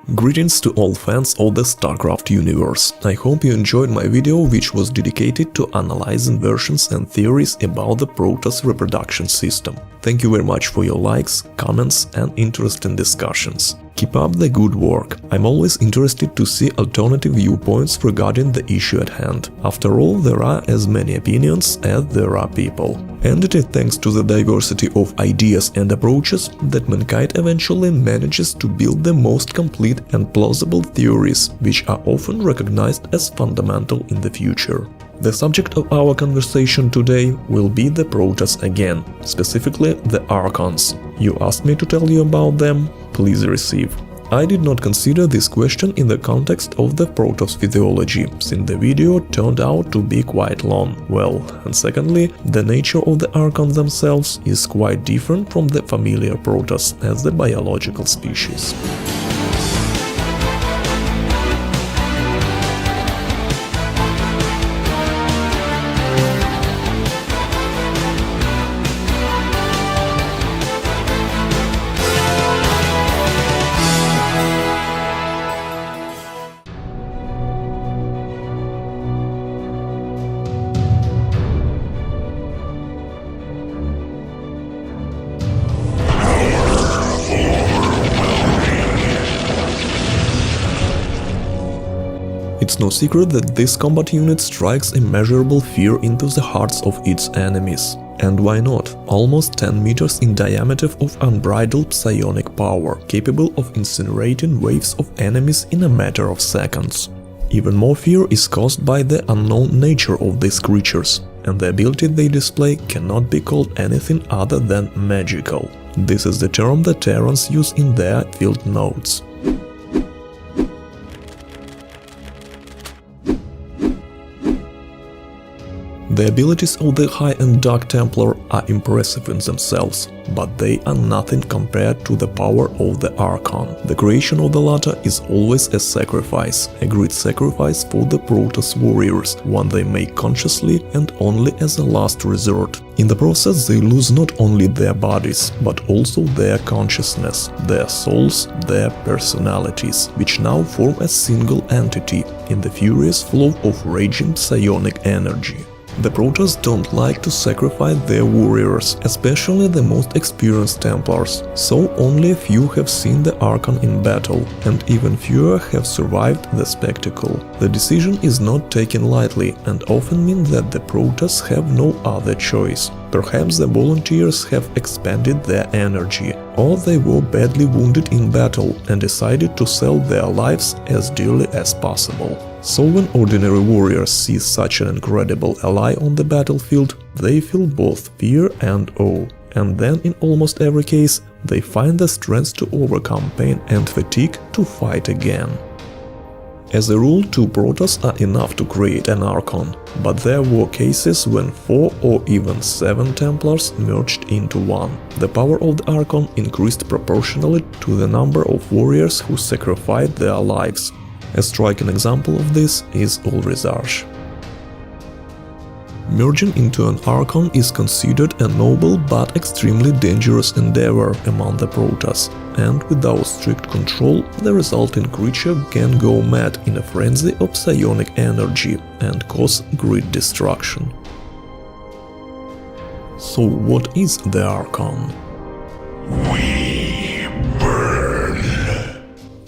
Greetings to all fans of the StarCraft universe. I hope you enjoyed my video, which was dedicated to analyzing versions and theories about the Protoss reproduction system. Thank you very much for your likes, comments and interesting discussions. Keep up the good work. I'm always interested to see alternative viewpoints regarding the issue at hand. After all, there are as many opinions as there are people. And it is thanks to the diversity of ideas and approaches that mankind eventually manages to build the most complete and plausible theories, which are often recognized as fundamental in the future. The subject of our conversation today will be the Protoss again, specifically the Archons. You asked me to tell you about them, please receive. I did not consider this question in the context of the Protoss physiology, since the video turned out to be quite long. Well, and secondly, the nature of the Archons themselves is quite different from the familiar Protoss as the biological species. It's no secret that this combat unit strikes immeasurable fear into the hearts of its enemies. And why not? Almost 10 meters in diameter of unbridled psionic power, capable of incinerating waves of enemies in a matter of seconds. Even more fear is caused by the unknown nature of these creatures, and the ability they display cannot be called anything other than magical. This is the term that Terrans use in their field notes. The abilities of the high-end Dark Templar are impressive in themselves, but they are nothing compared to the power of the Archon. The creation of the latter is always a sacrifice, a great sacrifice for the Protoss warriors, one they make consciously and only as a last resort. In the process they lose not only their bodies, but also their consciousness, their souls, their personalities, which now form a single entity in the furious flow of raging psionic energy. The Protoss don't like to sacrifice their warriors, especially the most experienced Templars, so only a few have seen the Archon in battle, and even fewer have survived the spectacle. The decision is not taken lightly and often means that the Protoss have no other choice. Perhaps the volunteers have expended their energy, or they were badly wounded in battle and decided to sell their lives as dearly as possible. So when ordinary warriors see such an incredible ally on the battlefield, they feel both fear and awe. And then in almost every case, they find the strength to overcome pain and fatigue to fight again. As a rule, 2 Protoss are enough to create an Archon, but there were cases when 4 or even 7 Templars merged into one. The power of the Archon increased proportionally to the number of warriors who sacrificed their lives. A striking example of this is Ulrizarj. Merging into an Archon is considered a noble but extremely dangerous endeavor among the Protoss, and without strict control, the resulting creature can go mad in a frenzy of psionic energy and cause great destruction. So what is the Archon?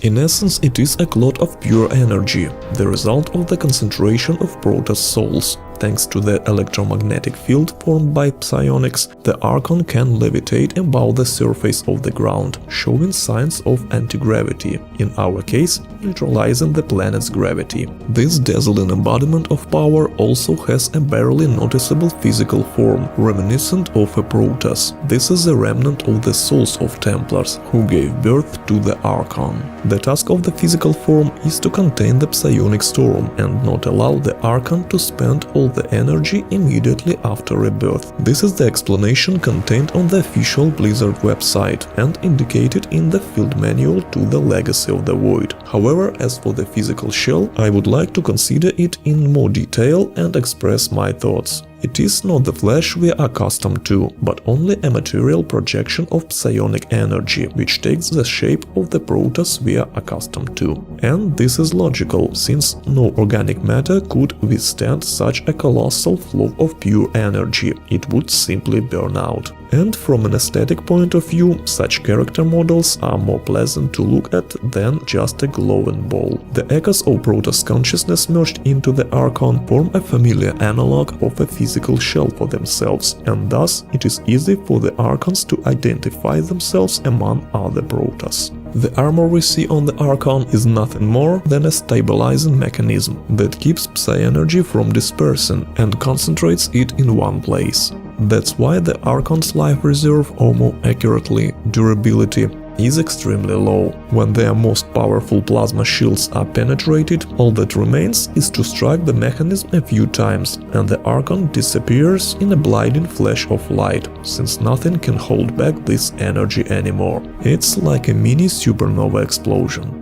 In essence, it is a clot of pure energy, the result of the concentration of Protoss souls. Thanks to the electromagnetic field formed by psionics, the Archon can levitate above the surface of the ground, showing signs of anti-gravity, in our case, neutralizing the planet's gravity. This dazzling embodiment of power also has a barely noticeable physical form, reminiscent of a Protoss. This is a remnant of the souls of Templars, who gave birth to the Archon. The task of the physical form is to contain the psionic storm and not allow the Archon to spend all the energy immediately after rebirth. This is the explanation contained on the official Blizzard website and indicated in the field manual to the Legacy of the Void. However, as for the physical shell, I would like to consider it in more detail and express my thoughts. It is not the flesh we are accustomed to, but only a material projection of psionic energy, which takes the shape of the Protoss we are accustomed to. And this is logical, since no organic matter could withstand such a colossal flow of pure energy, it would simply burn out. And from an aesthetic point of view, such character models are more pleasant to look at than just a glowing ball. The echoes of Protoss consciousness merged into the Archon form a familiar analog of a physical shell for themselves, and thus it is easy for the Archons to identify themselves among other Protoss. The armor we see on the Archon is nothing more than a stabilizing mechanism that keeps psi energy from dispersing and concentrates it in one place. That's why the Archon's life reserve, or more accurately, durability, is extremely low. When their most powerful plasma shields are penetrated, all that remains is to strike the mechanism a few times, and the Archon disappears in a blinding flash of light, since nothing can hold back this energy anymore. It's like a mini supernova explosion.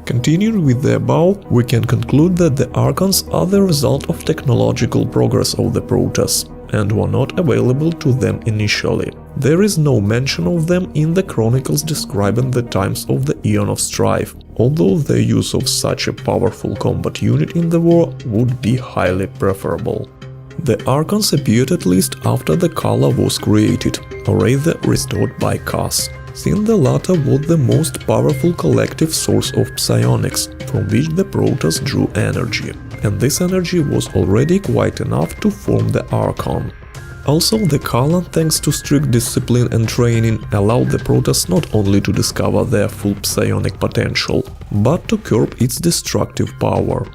Continuing with the above, we can conclude that the Archons are the result of technological progress of the Protoss, and were not available to them initially. There is no mention of them in the chronicles describing the times of the Eon of Strife, although the use of such a powerful combat unit in the war would be highly preferable. The Archons appeared at least after the Kala was created, or rather restored by Kas, since the latter was the most powerful collective source of psionics, from which the Protoss drew energy, and this energy was already quite enough to form the Archon. Also, the Kala, thanks to strict discipline and training, allowed the Protoss not only to discover their full psionic potential, but to curb its destructive power.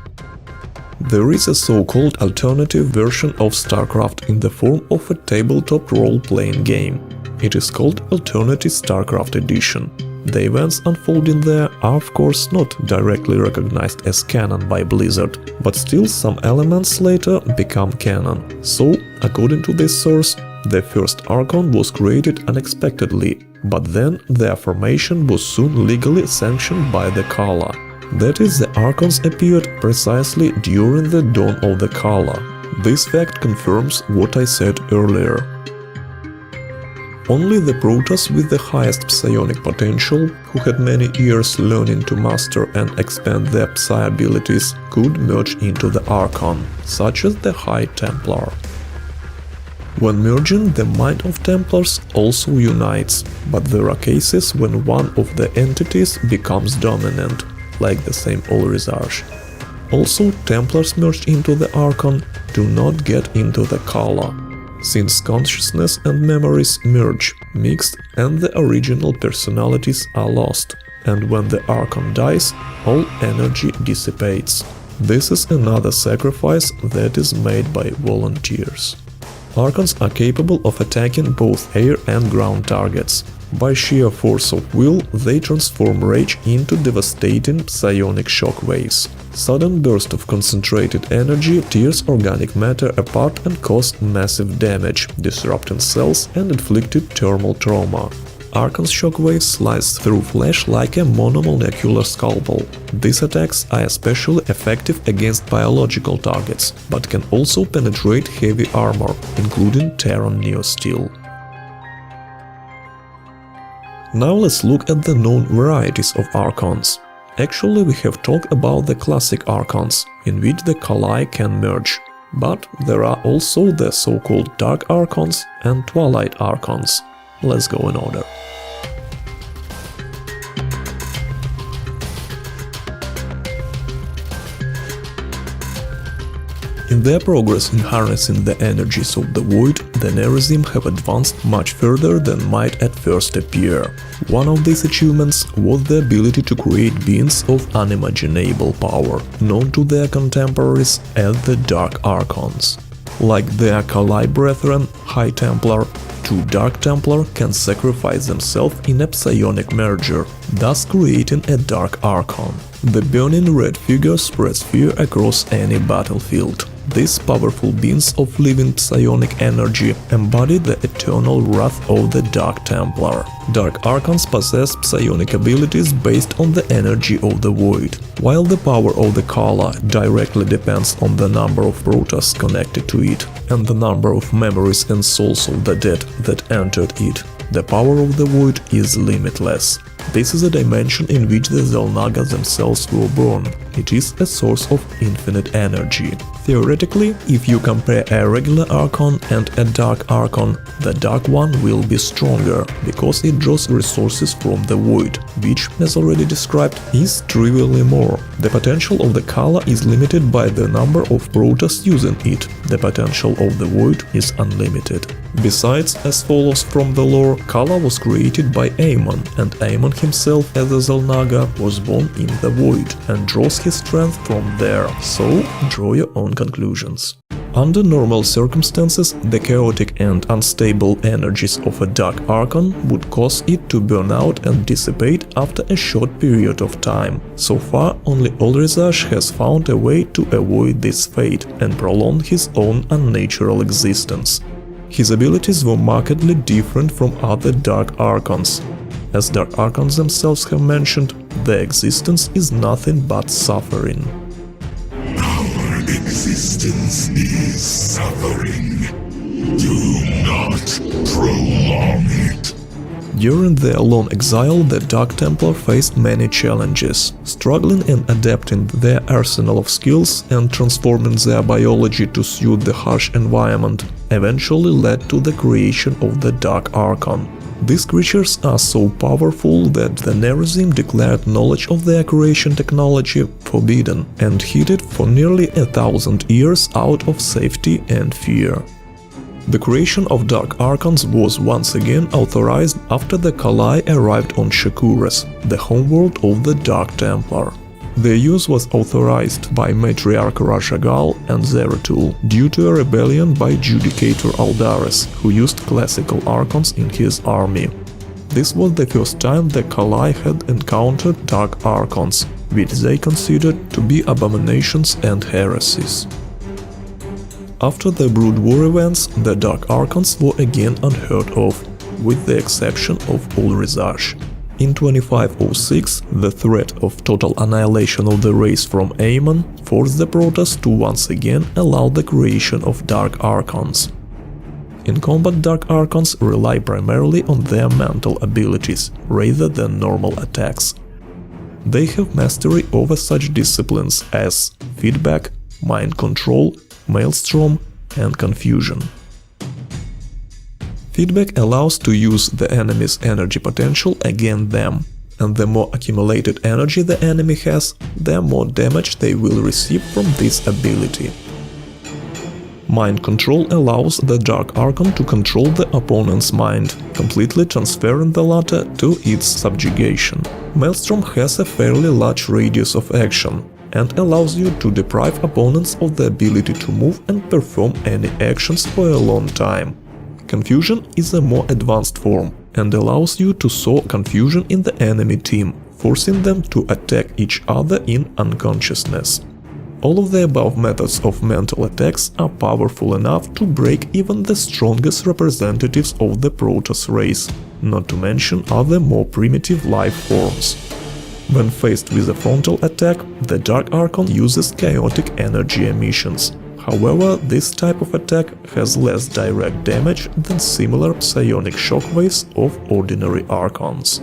There is a so-called alternative version of StarCraft in the form of a tabletop role-playing game. It is called Alternative StarCraft Edition. The events unfolding there are of course not directly recognized as canon by Blizzard, but still some elements later become canon. So, according to this source, the first Archon was created unexpectedly, but then their formation was soon legally sanctioned by the Kala. That is, the Archons appeared precisely during the dawn of the Kala. This fact confirms what I said earlier. Only the Protoss with the highest psionic potential, who had many years learning to master and expand their psi abilities, could merge into the Archon, such as the High Templar. When merging, the mind of Templars also unites, but there are cases when one of the entities becomes dominant, like the same Ulrizarch. Also, Templars merged into the Archon do not get into the Kala, since consciousness and memories merge, mixed, and the original personalities are lost, and when the Archon dies, all energy dissipates. This is another sacrifice that is made by volunteers. Archons are capable of attacking both air and ground targets. By sheer force of will, they transform rage into devastating psionic shockwaves. Sudden burst of concentrated energy tears organic matter apart and causes massive damage, disrupting cells and inflicting thermal trauma. Archon's shockwaves slice through flesh like a monomolecular scalpel. These attacks are especially effective against biological targets, but can also penetrate heavy armor, including Terran Neosteel. Now let's look at the known varieties of Archons. Actually, we have talked about the classic Archons, in which the Kali can merge, but there are also the so-called Dark Archons and Twilight Archons. Let's go in order. In their progress in harnessing the energies of the void, the Nerazim have advanced much further than might at first appear. One of these achievements was the ability to create beings of unimaginable power, known to their contemporaries as the Dark Archons. Like their Kali brethren, High Templar, two Dark Templar can sacrifice themselves in a psionic merger, thus creating a Dark Archon. The burning red figure spreads fear across any battlefield. These powerful beings of living psionic energy embody the eternal wrath of the Dark Templar. Dark Archons possess psionic abilities based on the energy of the void. While the power of the Kala directly depends on the number of Protoss connected to it and the number of memories and souls of the dead that entered it, the power of the void is limitless. This is a dimension in which the naga themselves were born. It is a source of infinite energy. Theoretically, if you compare a regular Archon and a Dark Archon, the Dark one will be stronger, because it draws resources from the void, which, as already described, is trivially more. The potential of the Kala is limited by the number of Protoss using it. The potential of the void is unlimited. Besides, as follows from the lore, Kala was created by Aemon, and Aemon himself as a Xel'Naga was born in the void and draws his strength from there, so draw your own conclusions. Under normal circumstances, the chaotic and unstable energies of a Dark Archon would cause it to burn out and dissipate after a short period of time. So far, only Ulrizaj has found a way to avoid this fate and prolong his own unnatural existence. His abilities were markedly different from other Dark Archons. As Dark Archons themselves have mentioned, their existence is nothing but suffering. Our existence is suffering. Do not prolong it. During their long exile, the Dark Templar faced many challenges. Struggling and adapting their arsenal of skills and transforming their biology to suit the harsh environment eventually led to the creation of the Dark Archon. These creatures are so powerful that the Nerazim declared knowledge of their creation technology forbidden and hid it for nearly 1,000 years out of safety and fear. The creation of Dark Archons was once again authorized after the Kalai arrived on Shakuras, the homeworld of the Dark Templar. Their use was authorized by Matriarch Rashagal and Zeratul due to a rebellion by Judicator Aldaris, who used classical Archons in his army. This was the first time the Kalai had encountered Dark Archons, which they considered to be abominations and heresies. After the Brood War events, the Dark Archons were again unheard of, with the exception of Ulrizaj. In 2506, the threat of total annihilation of the race from Aemon forced the Protoss to once again allow the creation of Dark Archons. In combat, Dark Archons rely primarily on their mental abilities, rather than normal attacks. They have mastery over such disciplines as feedback, mind control, maelstrom, and confusion. Feedback allows to use the enemy's energy potential against them, and the more accumulated energy the enemy has, the more damage they will receive from this ability. Mind control allows the Dark Archon to control the opponent's mind, completely transferring the latter to its subjugation. Maelstrom has a fairly large radius of action, and allows you to deprive opponents of the ability to move and perform any actions for a long time. Confusion is a more advanced form, and allows you to sow confusion in the enemy team, forcing them to attack each other in unconsciousness. All of the above methods of mental attacks are powerful enough to break even the strongest representatives of the Protoss race, not to mention other more primitive life forms. When faced with a frontal attack, the Dark Archon uses chaotic energy emissions. However, this type of attack has less direct damage than similar psionic shockwaves of ordinary Archons.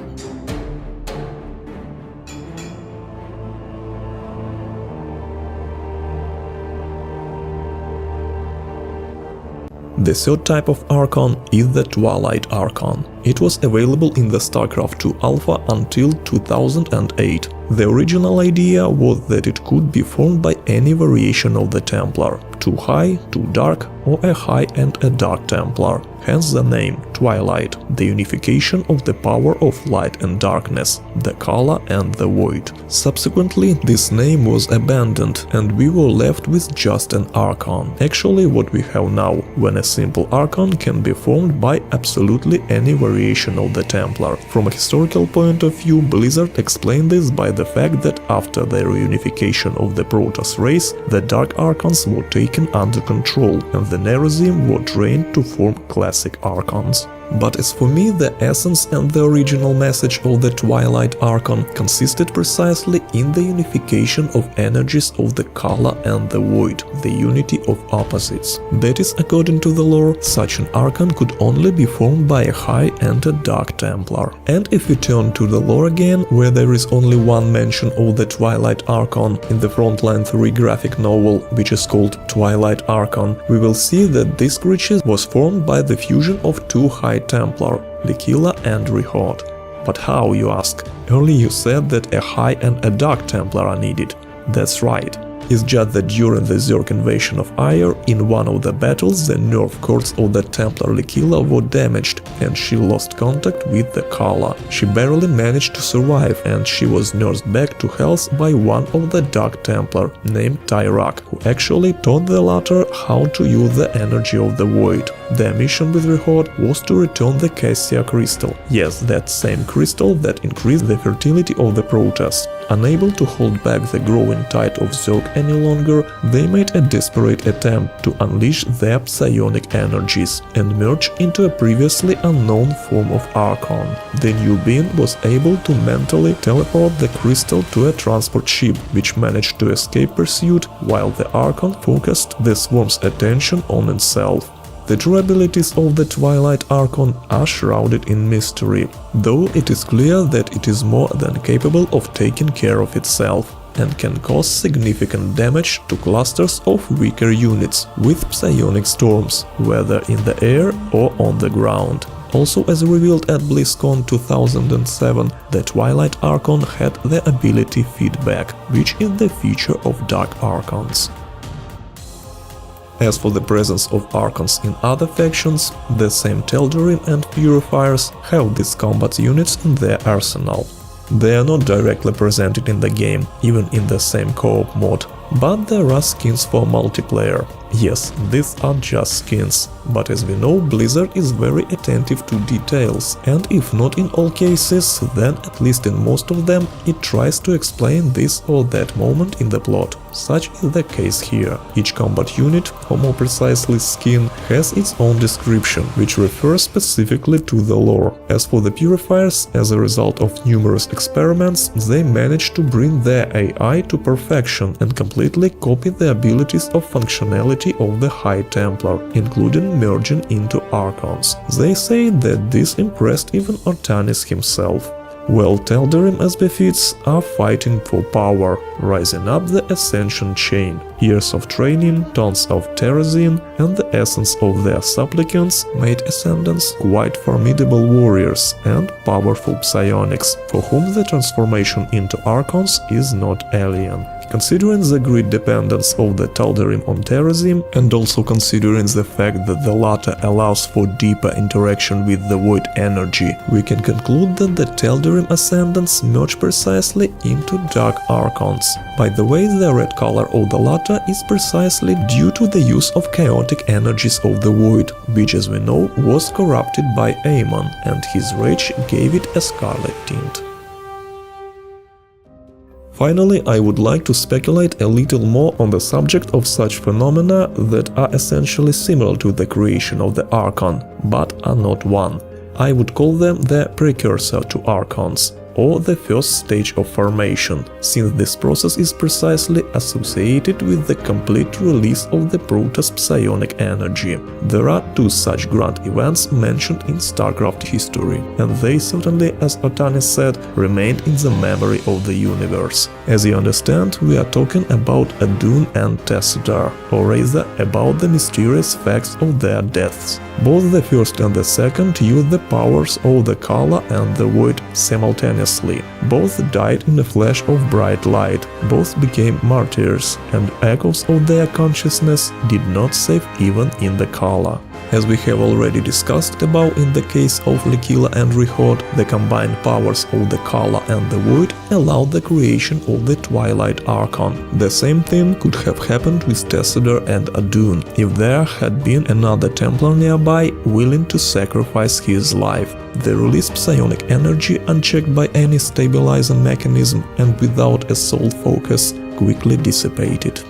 The third type of Archon is the Twilight Archon. It was available in the StarCraft 2 Alpha until 2008. The original idea was that it could be formed by any variation of the Templar, too high, too dark, or a high and a dark Templar. hence the name Twilight, the unification of the power of light and darkness, the Kala and the Void. Subsequently, this name was abandoned and we were left with just an Archon. Actually, what we have now, when a simple Archon can be formed by absolutely any variation of the Templar. From a historical point of view, Blizzard explained this by the fact that after the reunification of the Protoss race, the Dark Archons were taken under control and the Nerazim were trained to form classic Archons. But as for me, the essence and the original message of the Twilight Archon consisted precisely in the unification of energies of the Kala and the Void, the unity of opposites. That is, according to the lore, such an Archon could only be formed by a High and a Dark Templar. And if we turn to the lore again, where there is only one mention of the Twilight Archon in the Frontline 3 graphic novel, which is called Twilight Archon, we will see that this creature was formed by the fusion of two High Templar, Liquila and Rihord. But how, you ask? Earlier you said that a High and a Dark Templar are needed. That's right. It's just that during the Zerg invasion of Aiur, in one of the battles, the nerve cords of the Templar Liquila were damaged and she lost contact with the Kala. She barely managed to survive and she was nursed back to health by one of the Dark Templar named Tyrak, who actually taught the latter how to use the energy of the Void. Their mission with Rihord was to return the Cassia crystal. Yes, that same crystal that increased the fertility of the Protoss. Unable to hold back the growing tide of Zerg any longer, they made a desperate attempt to unleash their psionic energies and merge into a previously unknown form of Archon. The new being was able to mentally teleport the crystal to a transport ship, which managed to escape pursuit, while the Archon focused the swarm's attention on itself. The true abilities of the Twilight Archon are shrouded in mystery, though it is clear that it is more than capable of taking care of itself and can cause significant damage to clusters of weaker units with psionic storms, whether in the air or on the ground. Also, as revealed at BlizzCon 2007, the Twilight Archon had the ability Feedback, which is the feature of Dark Archons. As for the presence of Archons in other factions, the same Teldarim and Purifiers have these combat units in their arsenal. They are not directly presented in the game, even in the same co-op mode, but there are skins for multiplayer. Yes, these are just skins, but as we know, Blizzard is very attentive to details, and if not in all cases, then at least in most of them, it tries to explain this or that moment in the plot. Such is the case here. Each combat unit, or more precisely skin, has its own description, which refers specifically to the lore. As for the Purifiers, as a result of numerous experiments, they managed to bring their AI to perfection and completely copy the abilities of functionality of the High Templar, including merging into Archons. They say that this impressed even Artanis himself. Well, Teldarim, as befits, are fighting for power, rising up the ascension chain. Years of training, tons of terrazine, and the essence of their supplicants made ascendants quite formidable warriors and powerful psionics, for whom the transformation into Archons is not alien. Considering the great dependence of the Teldarim on terrazine, and also considering the fact that the latter allows for deeper interaction with the Void energy, we can conclude that the Teldarim ascendants merge precisely into Dark Archons. By the way, the red color of the latter is precisely due to the use of chaotic energies of the Void, which, as we know, was corrupted by Aemon, and his rage gave it a scarlet tint. Finally, I would like to speculate a little more on the subject of such phenomena that are essentially similar to the creation of the Archon, but are not one. I would call them the precursor to Archons, or the first stage of formation, since this process is precisely associated with the complete release of the Protoss psionic energy. There are two such grand events mentioned in StarCraft history, and they certainly, as Artanis said, remain in the memory of the universe. As you understand, we are talking about Adun and Tessudar, or rather about the mysterious facts of their deaths. Both the first and the second used the powers of the Kala and the Void simultaneously. Both died in a flash of bright light, both became martyrs, and echoes of their consciousness did not save even in the Kala. As we have already discussed above in the case of Liquila and Rehord, the combined powers of the Kala and the Void allowed the creation of the Twilight Archon. The same thing could have happened with Tessador and Adun if there had been another Templar nearby willing to sacrifice his life. They released psionic energy unchecked by any stabilizing mechanism and without a soul focus quickly dissipated.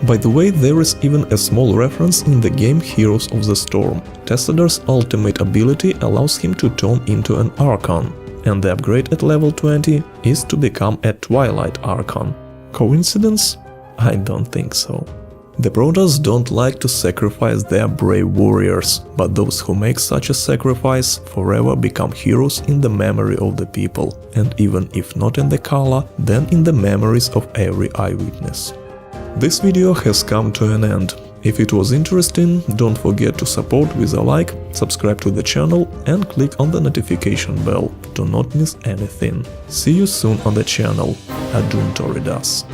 By the way, there is even a small reference in the game Heroes of the Storm. Tessador's ultimate ability allows him to turn into an Archon, and the upgrade at level 20 is to become a Twilight Archon. Coincidence? I don't think so. The Protoss don't like to sacrifice their brave warriors, but those who make such a sacrifice forever become heroes in the memory of the people, and even if not in the Kala, then in the memories of every eyewitness. This video has come to an end. If it was interesting, don't forget to support with a like, subscribe to the channel and click on the notification bell to not miss anything. See you soon on the channel. Adun Toridas.